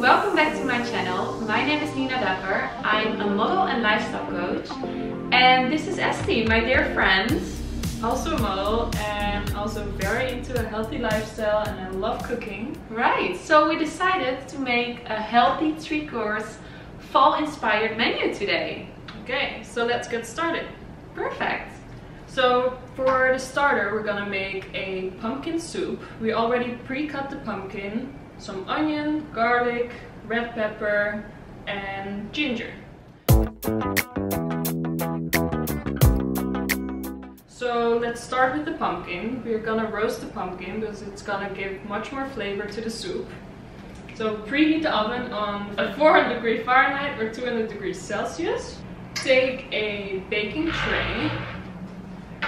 Welcome back to my channel. My name is Dapper. I'm a model and lifestyle coach. And this is Esty, my dear friend. Also a model and also very into a healthy lifestyle, and I love cooking. Right, so we decided to make a healthy 3-course fall-inspired menu today. Okay, so let's get started. Perfect. So for the starter, we're gonna make a pumpkin soup. We already pre-cut the pumpkin, some onion, garlic, red pepper, and ginger. So let's start with the pumpkin. We're gonna roast the pumpkin because it's gonna give much more flavor to the soup. So preheat the oven on 400 degrees Fahrenheit or 200 degrees Celsius. Take a baking tray.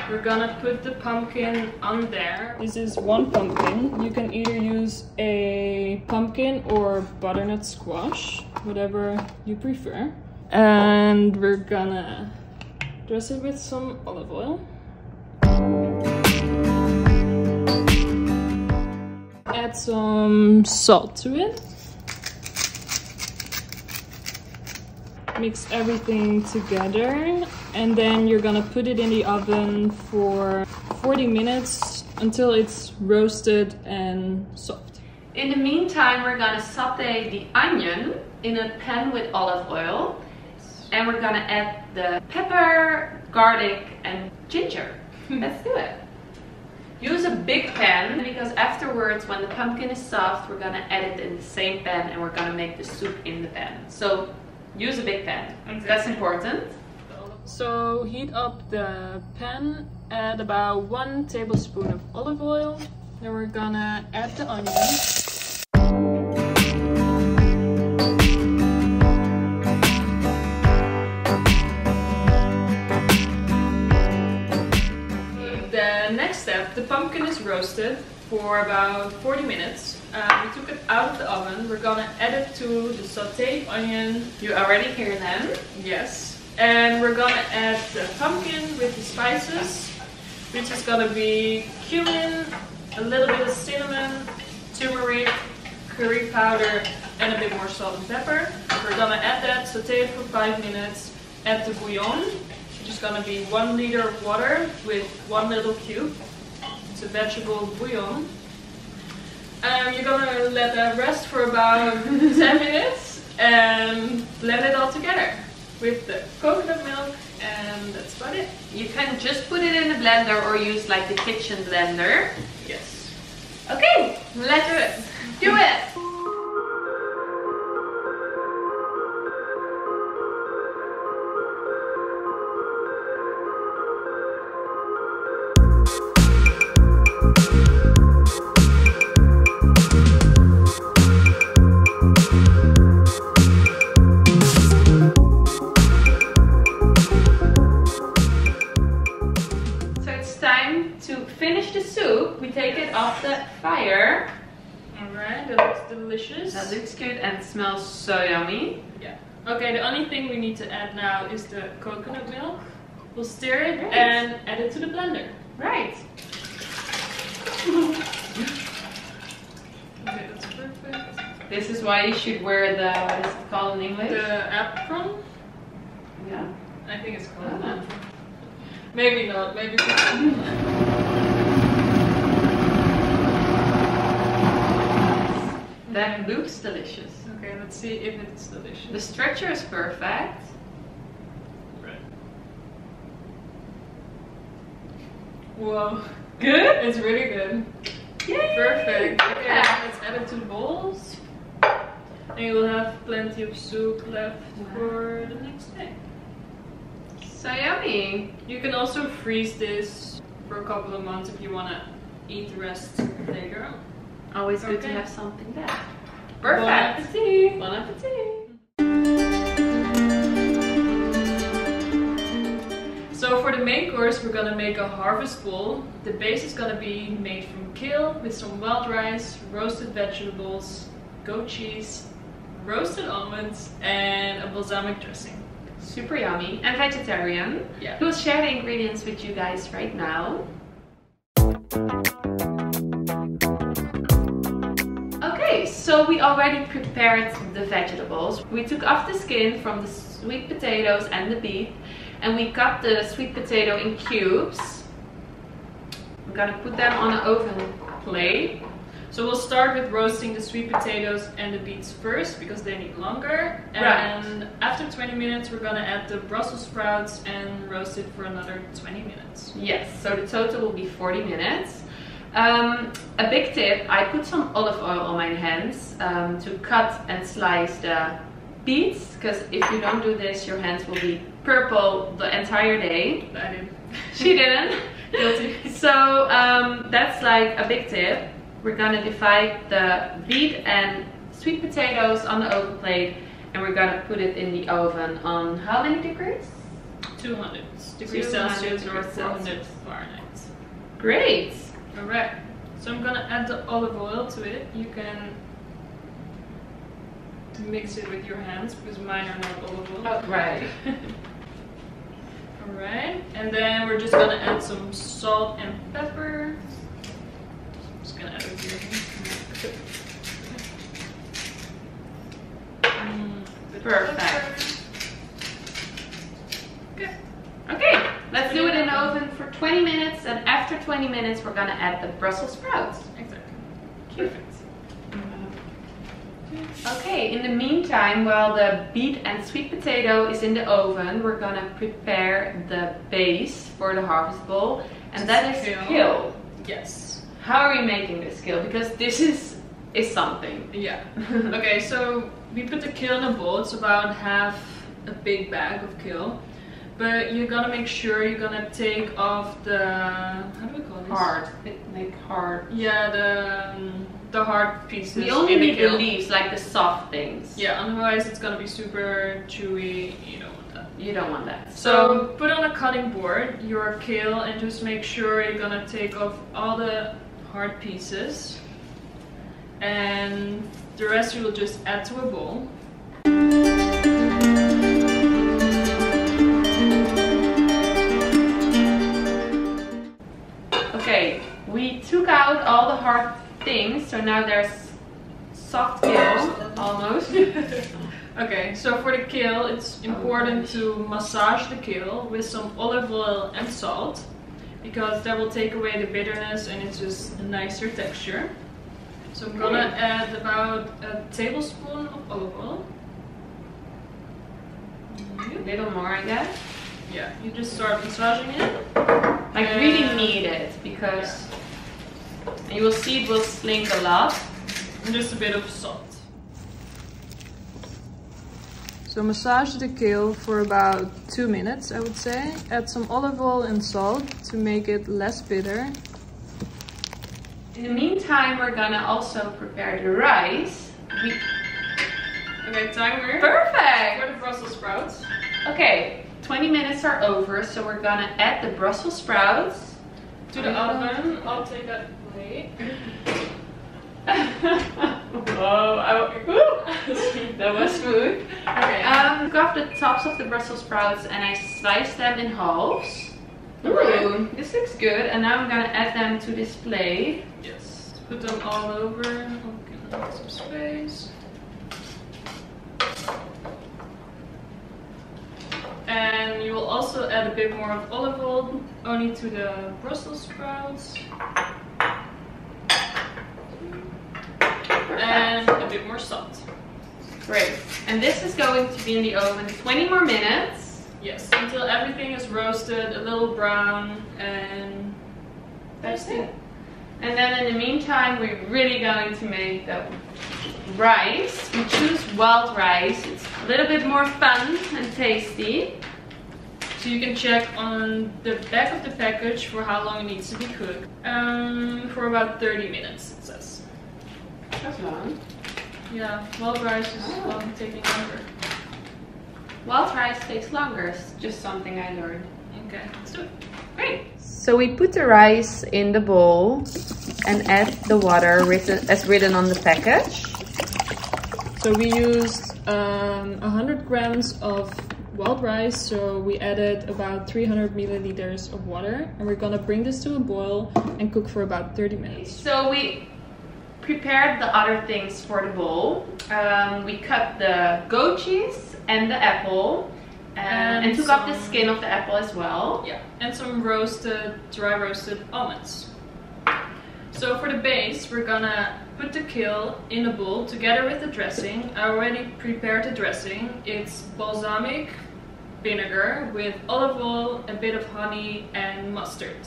We're gonna put the pumpkin on there. This is one pumpkin. You can either use a pumpkin or butternut squash, whatever you prefer. And we're gonna dress it with some olive oil. Add some salt to it. Mix everything together, and then you're gonna put it in the oven for 40 minutes until it's roasted and soft. In the meantime, we're gonna saute the onion in a pan with olive oil. And we're gonna add the pepper, garlic, and ginger. Let's do it. Use a big pan because afterwards, when the pumpkin is soft, we're gonna add it in the same pan and we're gonna make the soup in the pan. So use a big pan. Exactly. That's important. So heat up the pan, add about 1 tablespoon of olive oil. Then we're gonna add the onions. The next step, the pumpkin is roasted for about 40 minutes. We took it out of the oven. We're gonna add it to the sauteed onion. You already hear them? Yes. And we're gonna add the pumpkin with the spices, which is gonna be cumin, a little bit of cinnamon, turmeric, curry powder, and a bit more salt and pepper. We're gonna add that, saute it for 5 minutes, add the bouillon, which is gonna be 1 liter of water with 1 little cube. It's a vegetable bouillon. You're gonna let that rest for about 10 minutes and blend it all together with the coconut milk, and that's about it. You can just put it in the blender or use like the kitchen blender. Yes. Okay, let's do it. Do it! To finish the soup, we take it off the fire. Alright, that looks delicious. That looks good and smells so yummy. Yeah. Okay, the only thing we need to add now is the coconut milk. We'll stir it and add it to the blender. Right. Okay, that's perfect. This is why you should wear the, what is it called in English? The apron? Yeah. I think it's called an apron. Maybe not, maybe That looks delicious. Okay, let's see if it's delicious. The structure is perfect. Right. Whoa. Good? It's really good. Yay! Perfect. Okay, Yeah. let's add it to the bowls. And you'll have plenty of soup left for the next day. So yummy. You can also freeze this for a couple of months if you want to eat the rest later on. Always good to have something left. Bon Perfect. appetit! Bon appetit. So for the main course, we're gonna make a harvest bowl. The base is gonna be made from kale with some wild rice, roasted vegetables, goat cheese, roasted almonds, and a balsamic dressing. Super yummy and vegetarian. Yeah. We'll share the ingredients with you guys right now. Okay, so So we already prepared the vegetables. We took off the skin from the sweet potatoes and the beet, and we cut the sweet potato in cubes. We're gonna put them on an oven plate. So we'll start with roasting the sweet potatoes and the beets first because they need longer. And after 20 minutes we're gonna add the Brussels sprouts and roast it for another 20 minutes. Yes, so the total will be 40 minutes. A big tip, I put some olive oil on my hands to cut and slice the beets, because if you don't do this your hands will be purple the entire day. I did. She didn't. Guilty. So that's like a big tip. We're gonna divide the beet and sweet potatoes on the oven plate, and we're gonna put it in the oven on how many degrees? 200 degrees Celsius or 400 Celsius. Fahrenheit. Great. Alright, so I'm gonna add the olive oil to it. You can mix it with your hands because mine are not olive oil. Oh, right. Alright, and then we're just gonna add some salt and pepper. Just gonna add it here. Perfect. Good. Okay, let's do it in the oven for 20 minutes, and after 20 minutes we're gonna add the Brussels sprouts. Exactly. Perfect. Okay, in the meantime, while the beet and sweet potato is in the oven, we're gonna prepare the base for the harvest bowl, and that is kale. Yes. How are we making this kale? Because this is something. Yeah. Okay, so we put the kale in a bowl. It's about half a big bag of kale. But you're gonna make sure you're gonna take off the, how do we call this? Hard. Like hard. Yeah, the hard pieces. We only need the kale. leaves, like the soft things. Yeah, otherwise it's gonna be super chewy. You don't want that. You don't want that. So put on a cutting board your kale and just make sure you're gonna take off all the hard pieces. And the rest you will just add to a bowl. Okay, we took out all the hard things, so now there's soft kale, almost. Okay, so for the kale, it's important to massage the kale with some olive oil and salt, because that will take away the bitterness and it's just a nicer texture. So I'm gonna add about a tablespoon of olive oil. A little more, I guess. Yeah, you just start massaging it. Like really knead it, because you will see it will slink a lot. And just a bit of salt. So massage the kale for about 2 minutes, I would say. Add some olive oil and salt to make it less bitter. In the meantime, we're gonna also prepare the rice. Okay, timer. Perfect! For the Brussels sprouts. Okay, 20 minutes are over, so we're gonna add the Brussels sprouts To the oven. I'll take that plate. Whoa, that was smooth. Okay. Took off the tops of the Brussels sprouts and I sliced them in halves. Ooh, this looks good. And now I'm gonna add them to this plate. Yes. Put them all over. Okay, some space. And you will also add a bit more of olive oil, only to the Brussels sprouts. And a bit more salt. Great. And this is going to be in the oven 20 more minutes. Yes, until everything is roasted, a little brown, and that's it. And then in the meantime, we're really going to make the rice. We choose wild rice. It's a little bit more fun and tasty. So you can check on the back of the package for how long it needs to be cooked. For about 30 minutes, it says. That's long. Yeah, wild rice is taking longer. Wild rice takes longer. It's just something I learned. Okay, let's do it. Great. So we put the rice in the bowl and add the water as written on the package. So we used 100 grams of wild rice, so we added about 300 milliliters of water, and we're gonna bring this to a boil and cook for about 30 minutes. So we prepared the other things for the bowl. We cut the goat cheese and the apple and took off the skin of the apple as well. Yeah, and some dry roasted almonds. So for the base, we're gonna put the kale in a bowl together with the dressing. I already prepared the dressing. It's balsamic vinegar with olive oil, a bit of honey and mustard.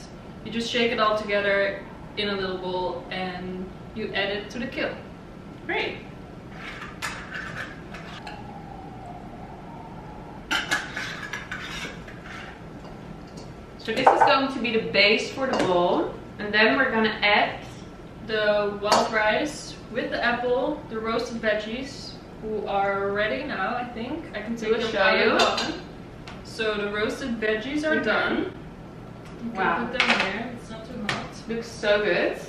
You just shake it all together in a little bowl and you add it to the kale. Great. So this is going to be the base for the bowl, and then we're gonna add the wild rice with the apple, the roasted veggies, who are ready now. I think I can take them out of the oven. So the roasted veggies are done. You can put them here. It's not too hot. Looks so good.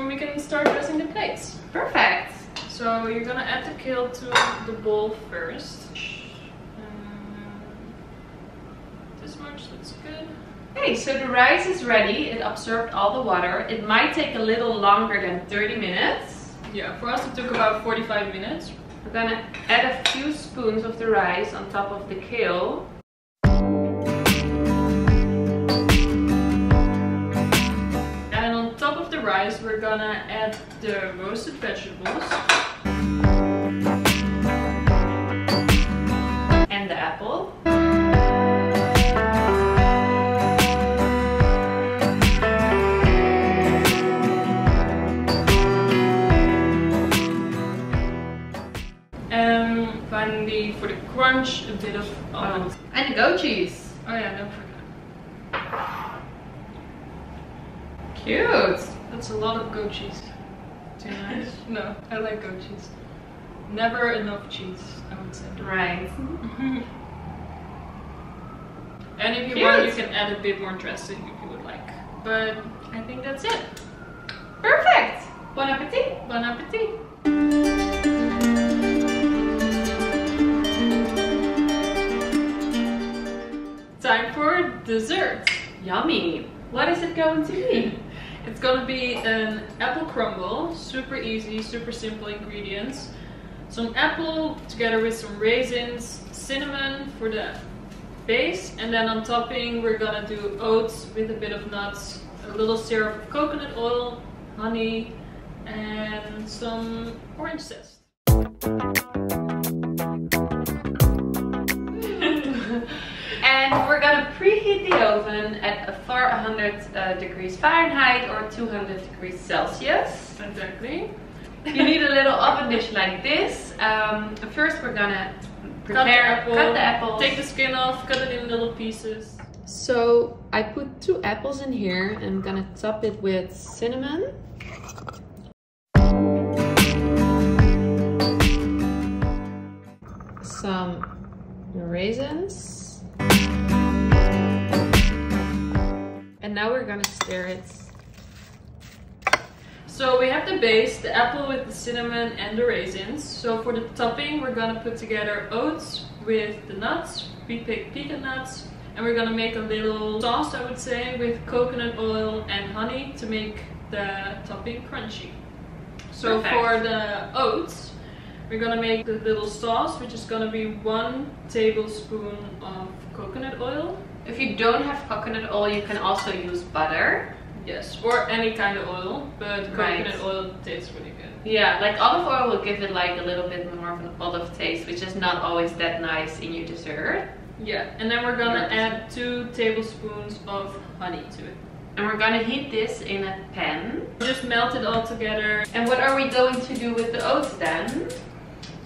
We can start dressing the plates. Perfect. So you're gonna add the kale to the bowl first. This much looks good. Okay, so the rice is ready. It absorbed all the water. It might take a little longer than 30 minutes. Yeah, for us it took about 45 minutes. We're gonna add a few spoons of the rice on top of the kale. And on top of the rice, we're gonna add the roasted vegetables. And the apple. Finally, for the crunch, a bit of almond. And the goat cheese. Oh yeah, don't forget. Cute. That's a lot of goat cheese. Too nice? No, I like goat cheese. Never enough cheese, I would say. Right. And if you want, you can add a bit more dressing if you would like. But I think that's it. Perfect. Bon appetit. Bon appetit. Time for dessert. Yummy. What is it going to be? It's gonna be an apple crumble. Super easy, super simple ingredients. Some apple together with some raisins, cinnamon for the base, and then on topping we're gonna do oats with a bit of nuts, a little syrup of coconut oil, honey, and some orange zest. And we're gonna preheat the oven at 400 degrees Fahrenheit or 200 degrees Celsius. Exactly. You need a little oven dish like this. First we're gonna cut the apples. Take the skin off, cut it in little pieces. So I put 2 apples in here and I'm gonna top it with cinnamon. Some raisins. And now we're gonna stir it. So we have the base, the apple with the cinnamon and the raisins. So for the topping, we're gonna put together oats with the nuts, pre-picked pecan nuts, and we're gonna make a little sauce, I would say, with coconut oil and honey to make the topping crunchy. So for the oats, we're gonna make the little sauce, which is gonna be 1 tablespoon of coconut oil. If you don't have coconut oil, you can also use butter. Yes, or any kind of oil, but coconut oil tastes really good. Yeah, like olive oil will give it like a little bit more of an olive taste, which is not always that nice in your dessert. Yeah, and then we're gonna add 2 tablespoons of honey to it. And we're gonna heat this in a pan. Just melt it all together. And what are we going to do with the oats then?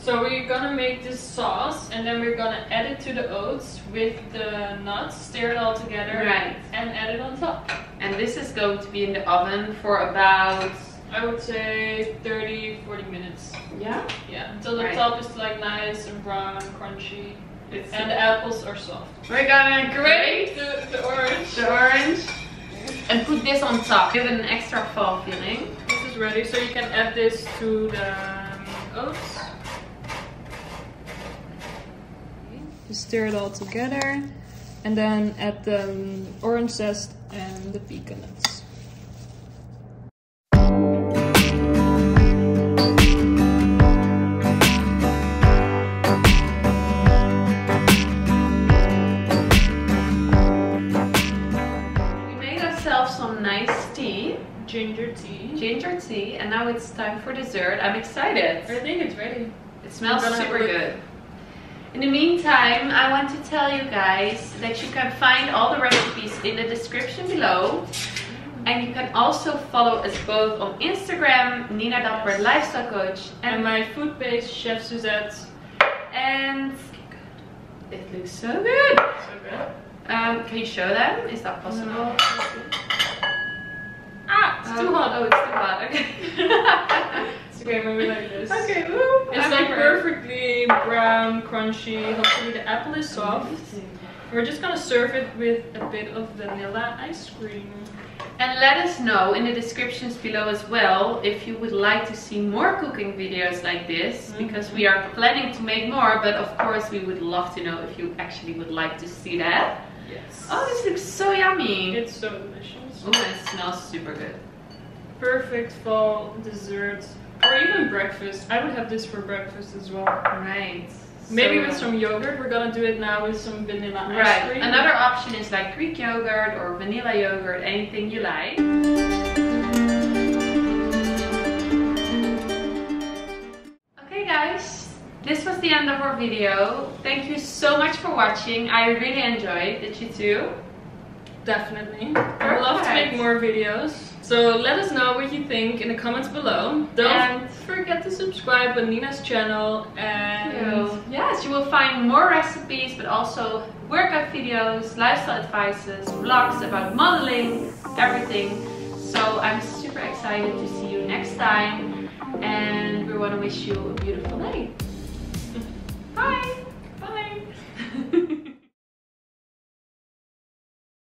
So we're gonna make this sauce and then we're gonna add it to the oats with the nuts, stir it all together, and add it on top. And this is going to be in the oven for about, I would say 30-40 minutes. Yeah? Yeah, until the top is like nice and brown and crunchy. And the apples are soft. We're gonna grate the orange. The orange. And put this on top. Give it an extra fall feeling. This is ready, so you can add this to the oats. Just stir it all together and then add the orange zest and the pecan nuts. now it's time for dessert. I'm excited. I think it's ready. It smells super good. In the meantime, I want to tell you guys that you can find all the recipes in the description below. And you can also follow us both on Instagram, Nina Dapper Lifestyle Coach, and my food page, Chef Suzette. And it looks so good. So good. Can you show them? Is that possible? No. Ah, it's too hot. Oh, it's too hot. Okay. It's okay, maybe like this. Okay, woo. It's like perfectly brown, crunchy. Hopefully the apple is soft. We're just gonna serve it with a bit of vanilla ice cream. And let us know in the descriptions below as well if you would like to see more cooking videos like this, because we are planning to make more, but of course we would love to know if you actually would like to see that. Yes. Oh, this looks so yummy. It's so delicious. Oh, it smells super good. Perfect fall dessert. Or even breakfast. I would have this for breakfast as well. Right. Maybe So with some yogurt. We're gonna do it now with some vanilla ice right. cream. Another option is like Greek yogurt or vanilla yogurt, anything you like. Okay guys, this was the end of our video. Thank you so much for watching. I really enjoyed. Did you too? Definitely. I would love to make more videos. So let us know what you think in the comments below. Don't forget to subscribe on Nina's channel, and yes, you will find more recipes, but also workout videos, lifestyle advices, vlogs about modeling, everything. So I'm super excited to see you next time, and we want to wish you a beautiful day.